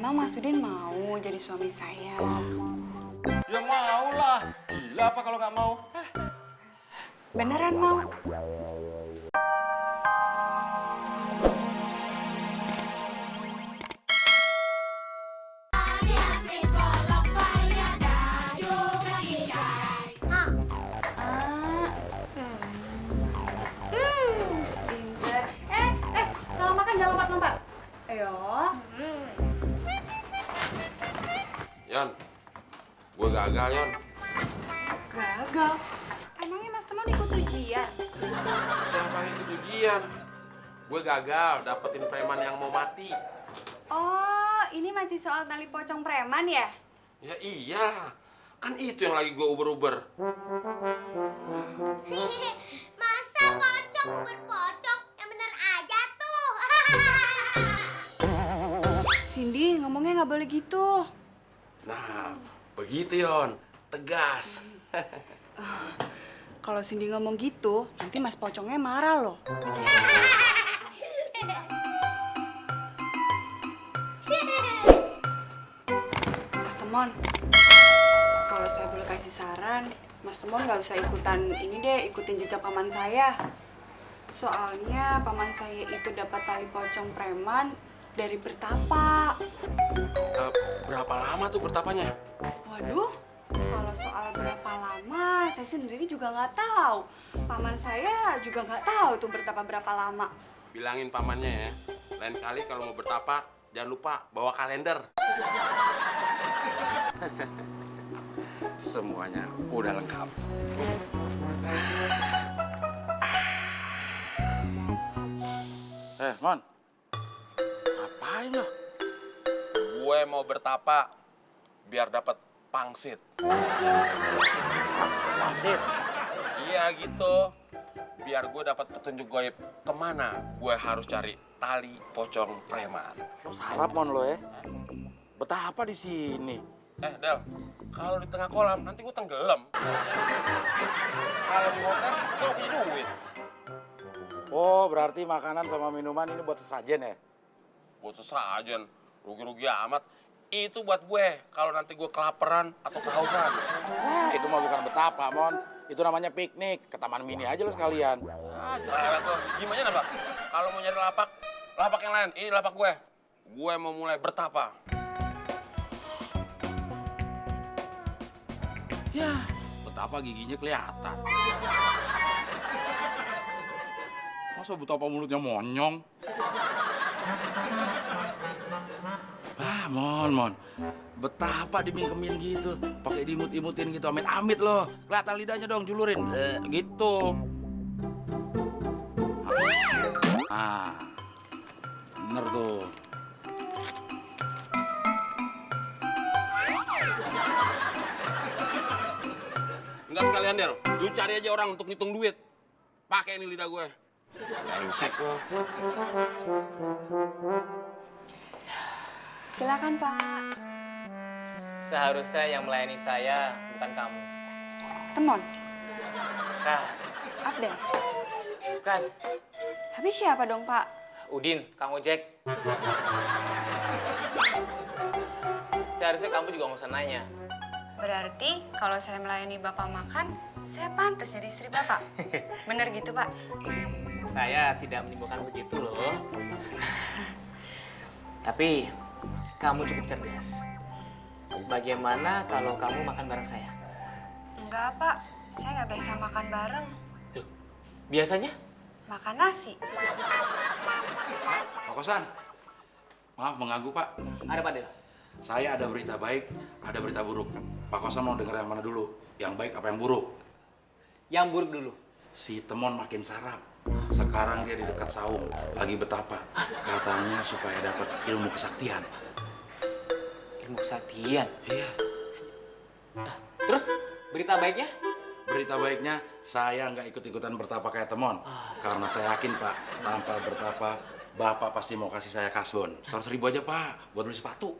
Emang Mas Udin mau jadi suami saya? Ya mau lah. Gila apa kalau nggak mau? Beneran mau? Pinter. Kalau makan jangan lompat-lompat. Ayo. Yon, gue gagal, Yon. Gagal. Emangnya Mas Temon ikut ujian? Siapa yang ikut ujian? Gue gagal dapetin preman yang mau mati. Oh, ini masih soal tali pocong preman ya? Ya iya, kan itu yang lagi gue uber-uber. Masa pocong uber pocong? Yang bener aja tuh. Cindy, ngomongnya nggak boleh gitu. Nah, begitu Yon, tegas. Kalau Cindy ngomong gitu, nanti Mas Pocongnya marah loh. Mas Temon, kalau saya boleh kasih saran, Mas Temon nggak usah ikutan ini deh, ikutin jejak paman saya. Soalnya paman saya itu dapat tali pocong preman dari bertapa. Berapa lama tuh bertapanya? Waduh, kalau soal berapa lama, saya sendiri juga nggak tahu. Paman saya juga nggak tahu tuh bertapa berapa lama. Bilangin pamannya ya, lain kali kalau mau bertapa, jangan lupa bawa kalender. Semuanya udah lengkap. Mon. Ngapain lo? Gue mau bertapa biar dapat pangsit. Pangsit. Iya gitu. Biar gue dapat petunjuk goib kemana gue harus cari tali pocong preman. Lo sarap, Mon, lo ya? Betah apa di sini? Del, kalau di tengah kolam nanti gue tenggelam. Kalau di hotel gue punya duit. Oh, berarti makanan sama minuman ini buat sesajen ya? Buat sesajen, rugi-rugi amat. Itu buat gue kalau nanti gue kelaparan atau kehausan. Itu mah bukan betapa, Mon. Itu namanya piknik. Ke taman mini aja lo sekalian. Ah, cerewet lo. Gimana Pak? Kalau mau nyari lapak yang lain. Ini lapak gue. Gue mau mulai bertapa. Ya, betapa giginya kelihatan. Masa betapa mulutnya monyong? Ah, Mon. Betapa dimingkemin gitu. Pakai diimut-imutin gitu. Amit-amit loh. Kelihatan lidahnya dong, julurin. Gitu. Ah, bener tuh. Enggak sekalian, Del. Lu cari aja orang untuk ngitung duit. Pakai ini lidah gue. Brengsek lo. Silakan Pak. Seharusnya yang melayani saya bukan kamu. Temon, Kak, Abdel. bukan. Habis siapa dong Pak? Udin, Kang Ojek. Seharusnya kamu juga nggak usah nanya. Berarti kalau saya melayani Bapak makan, saya pantas jadi istri Bapak. Bener gitu Pak? Saya tidak menimbulkan begitu loh. Tapi kamu cukup cerdas. Bagaimana kalau kamu makan bareng saya? Enggak Pak, saya nggak biasa makan bareng. Loh, biasanya? Makan nasi. Pak Kosan, maaf mengganggu, Pak. Ada Pak Del. Saya ada berita baik, ada berita buruk. Pak Kosan mau dengar yang mana dulu? Yang baik apa yang buruk? Yang buruk dulu. Si Temon makin sarap. Sekarang dia di dekat saung, lagi betapa. Katanya supaya dapat ilmu kesaktian. Ilmu kesaktian. Iya. Terus berita baiknya? Berita baiknya, saya nggak ikut-ikutan bertapa kayak Temon. Karena saya yakin, Pak, tanpa bertapa, Bapak pasti mau kasih saya kasbon. 100.000 aja, Pak, buat beli sepatu.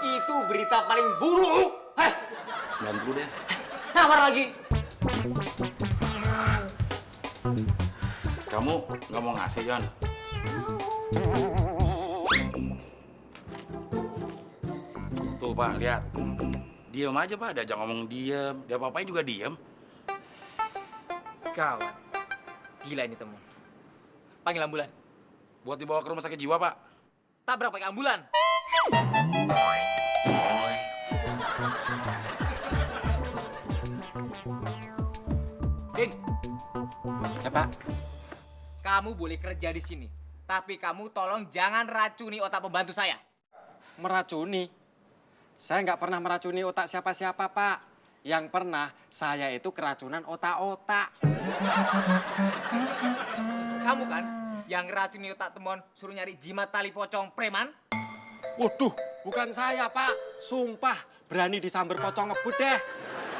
Itu berita paling buruk. 90 deh. Namar lagi. Kamu nggak mau ngasih, Jon? Pak, lihat. Diam aja, Pak. Diajak ngomong diam. Dia apa-apain juga diam. Gawat. Gila ini temen. Panggil ambulan. Buat dibawa ke rumah sakit jiwa, Pak. Tabrak pakai ambulan. Din, Ya, Pak. kamu boleh kerja di sini. Tapi kamu tolong jangan racuni otak pembantu saya. Meracuni? Saya nggak pernah meracuni otak siapa-siapa, Pak. Yang pernah, saya itu keracunan otak-otak. Kamu kan yang racuni otak temon suruh nyari jimat tali pocong preman? Waduh, bukan saya, Pak. Sumpah, berani disamber pocong ngebut deh.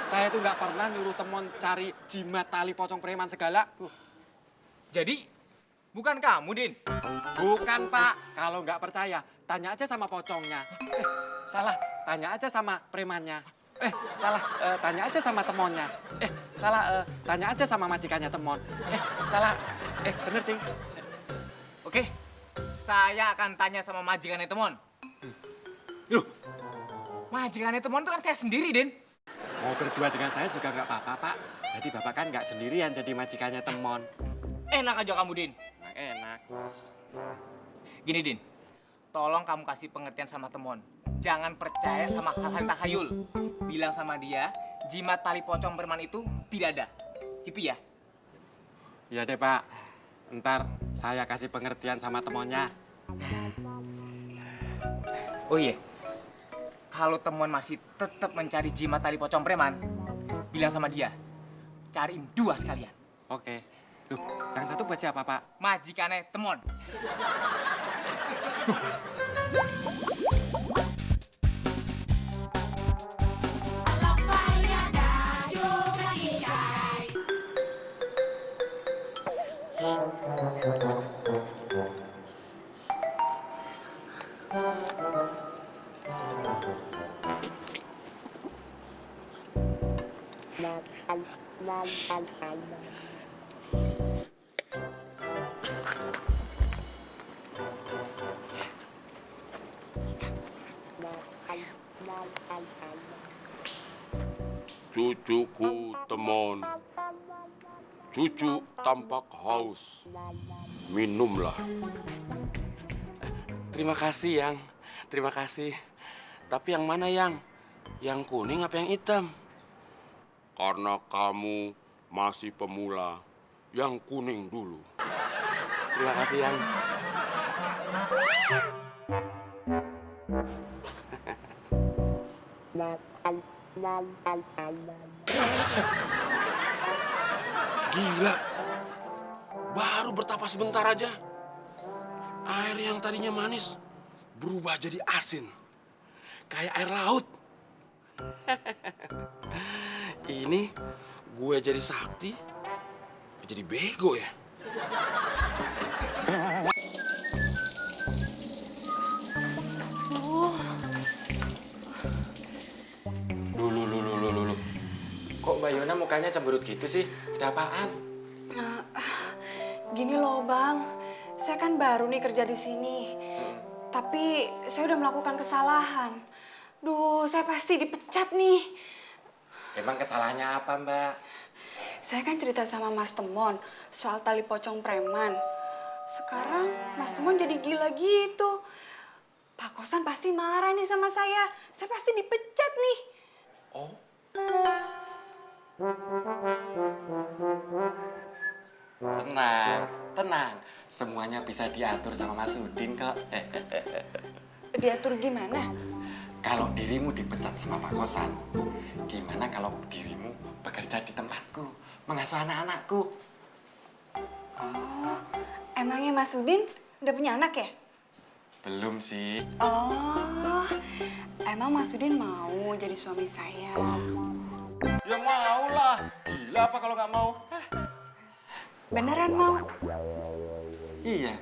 Saya tuh nggak pernah nyuruh temon cari jimat tali pocong preman segala. Jadi, bukan kamu, Din. Bukan, Pak. Kalau nggak percaya, tanya aja sama pocongnya. Salah, tanya aja sama premannya. Salah, tanya aja sama temonnya. Salah, tanya aja sama majikannya temon. Salah, bener, Ding. Oke, saya akan tanya sama majikannya temon. Loh, majikannya temon itu kan saya sendiri, Din. Mau berdua dengan saya juga nggak apa-apa, Pak. Jadi Bapak kan nggak sendirian jadi majikannya temon. Enak aja kamu, Din. Enak. Gini, Din. Tolong kamu kasih pengertian sama temon. Jangan percaya sama hal-hal takhayul. Bilang sama dia, jimat tali pocong preman itu tidak ada. Gitu ya? Iya deh, Pak. Ntar saya kasih pengertian sama temonnya. Oh iya. Kalau temon masih tetap mencari jimat tali pocong preman, bilang sama dia, cariin 2 sekalian. Oke. Loh, yang satu buat siapa, Pak? Majikannya temon. Cucuku temon, cucu tampak haus. Minumlah. Terima kasih, Yang. Terima kasih. Tapi yang mana, Yang? Yang kuning apa yang hitam? Karena kamu masih pemula, yang kuning dulu. Terima kasih, Yang. Gila. Baru bertapa sebentar aja. Air yang tadinya manis berubah jadi asin. Kayak air laut. Ini gue jadi sakti, jadi bego ya. Lulu. Kok Mbak Yona mukanya cemberut gitu sih? Ada apaan? Gini loh, Bang. Saya kan baru nih kerja di sini. Tapi saya udah melakukan kesalahan. Duh, saya pasti dipecat nih. Emang kesalahannya apa, Mbak? Saya kan cerita sama Mas Temon soal tali pocong preman. Sekarang Mas Temon jadi gila gitu. Pak Kosan pasti marah nih sama saya. Saya pasti dipecat nih. Oh. Tenang. Semuanya bisa diatur sama Mas Udin kok. Diatur gimana? Kalau dirimu dipecat sama Pak Kosan, gimana kalau dirimu bekerja di tempatku, mengasuh anak-anakku? Oh, emangnya Mas Udin udah punya anak ya? Belum sih. Oh, emang Mas Udin mau jadi suami saya? Ya mau lah. Gila apa kalau nggak mau? Beneran mau? Iya.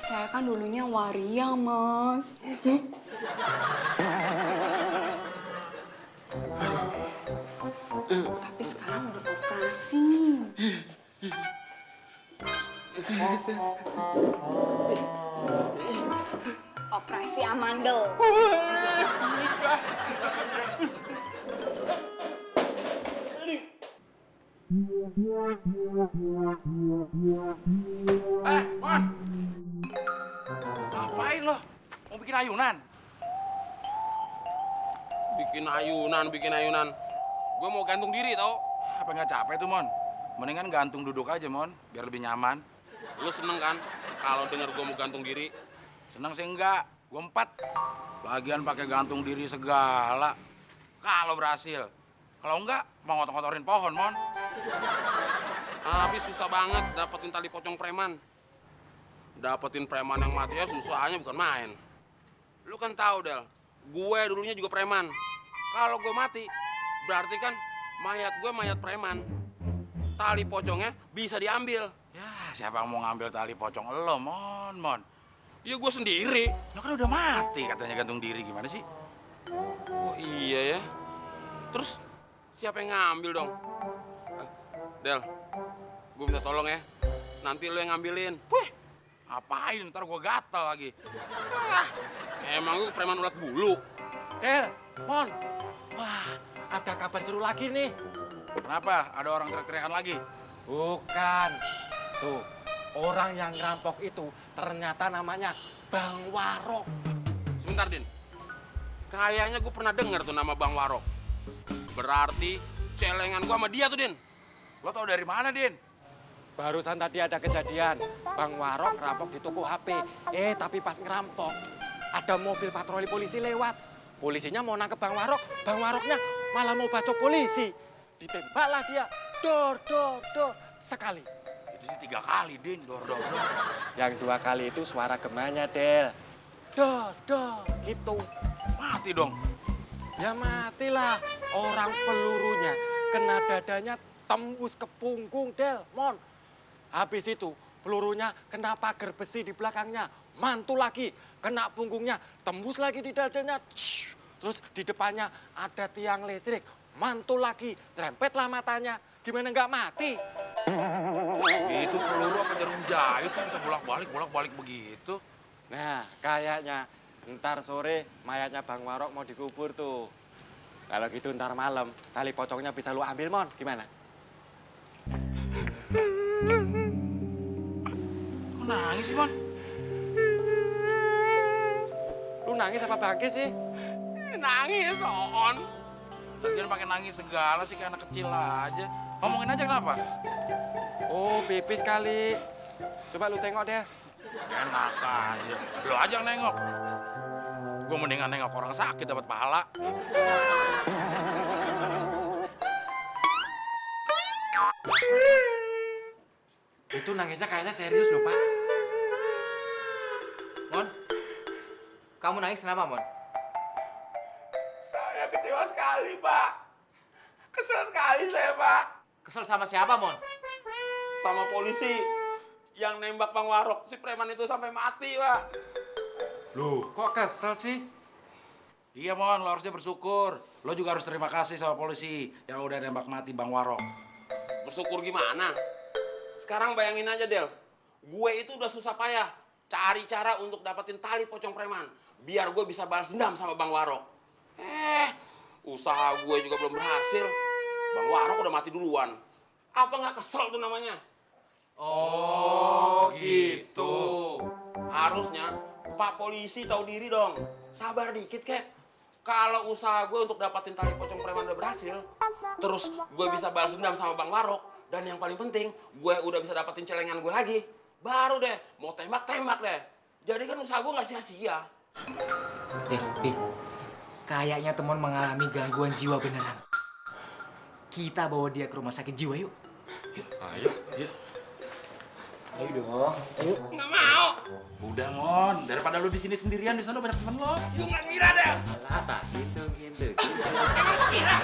Saya kan dulunya waria, Mas. Tapi sekarang udah operasi. operasi amandel. Mon! Ngapain lo? Mau bikin ayunan? Bikin ayunan. Gue mau gantung diri tau. Apa nggak capek tuh, Mon? Mendingan gantung duduk aja, Mon, biar lebih nyaman. Lu seneng kan kalau denger gue mau gantung diri? Seneng sih enggak, gue 4. Lagian pakai gantung diri segala. Kalau berhasil. Kalau enggak, mau ngotor-ngotorin pohon, Mon. Habis susah banget dapetin tali pocong preman. Dapetin preman yang mati ya susahnya bukan main. Lu kan tahu Del, gue dulunya juga preman. Kalau gue mati, berarti kan mayat gue mayat preman. Tali pocongnya bisa diambil. Ya, siapa yang mau ngambil tali pocong lo, Mon? Ya gue sendiri. Lo kan udah mati katanya gantung diri, gimana sih? Oh iya ya. Terus siapa yang ngambil dong? Del, gue minta tolong ya. Nanti lu yang ngambilin. Wih, ngapain? Ntar gue gatal lagi. Emang lu preman ulat bulu? Del, Mon. Wah, ada kabar seru lagi nih. Kenapa? Ada orang teriak-teriakan lagi? Bukan. Tuh, orang yang ngerampok itu ternyata namanya Bang Warok. Sebentar, Din. Kayaknya gue pernah dengar tuh nama Bang Warok. Berarti celengan gue sama dia tuh, Din. Lo tau dari mana, Din? Barusan tadi ada kejadian. Bang Warok ngerampok di toko HP. Tapi pas ngerampok, ada mobil patroli polisi lewat. Polisinya mau nangkep Bang Warok. Bang Waroknya malah mau bacok polisi. Ditembaklah dia. Dor. Sekali. Itu sih 3 kali, Din. Dor. Yang 2 kali itu suara gemanya, Del. Dor. Gitu. Mati dong. Ya matilah. Orang pelurunya kena dadanya tembus ke punggung, Del. Mon. Habis itu pelurunya kena pagar besi di belakangnya. Mantul lagi. Kena punggungnya. Tembus lagi di dadanya. Terus di depannya ada tiang listrik. Mantul lagi. Terempetlah matanya. Gimana nggak mati? Itu peluru apa jarum jahit sih bisa bolak-balik begitu? Nah, kayaknya ntar sore mayatnya Bang Warok mau dikubur tuh. Kalau gitu ntar malam tali pocongnya bisa lu ambil, Mon. Gimana? Kok nangis sih, Mon? Lu nangis apa bangkit sih? Nangis, On. Lagian pakai nangis segala sih kayak anak kecil aja. Ngomongin aja kenapa? Oh, pipis kali. Coba lu tengok, Del. Enak aja. Lo aja yang nengok. Gue mendingan nengok orang sakit dapat pahala. Itu nangisnya kayaknya serius loh, Pak. Mon, kamu nangis kenapa, Mon? Saya kecewa sekali, Pak. Kesel sekali saya, Pak. Kesel sama siapa, Mon? Sama polisi yang nembak Bang Warok. Si preman itu sampai mati, Pak. Loh, kok kesel sih? Iya, Mon, lo harusnya bersyukur. Lo juga harus terima kasih sama polisi yang udah nembak mati Bang Warok. Bersyukur gimana? Sekarang bayangin aja, Del. Gue itu udah susah payah cari cara untuk dapetin tali pocong preman. Biar gue bisa balas dendam sama Bang Warok. Usaha gue juga belum berhasil. Bang Warok udah mati duluan. Apa nggak kesel tuh namanya? Oh, gitu. Harusnya Pak Polisi tahu diri dong. Sabar dikit, kek. Kalau usaha gue untuk dapetin tali pocong preman udah berhasil, terus gue bisa balas dendam sama Bang Warok, dan yang paling penting, gue udah bisa dapetin celengan gue lagi, baru deh mau tembak-tembak deh. Jadi kan usaha gue nggak sia-sia. Dik, kayaknya teman mengalami gangguan jiwa beneran. Kita bawa dia ke rumah sakit jiwa yuk. Ayo. Ayo dong, ayo. Nggak mau. Udah, Mon. Daripada lu di sini sendirian, di sana banyak temen lo. Gue nggak ngira deh. Alah, tak gitu. Emang kira?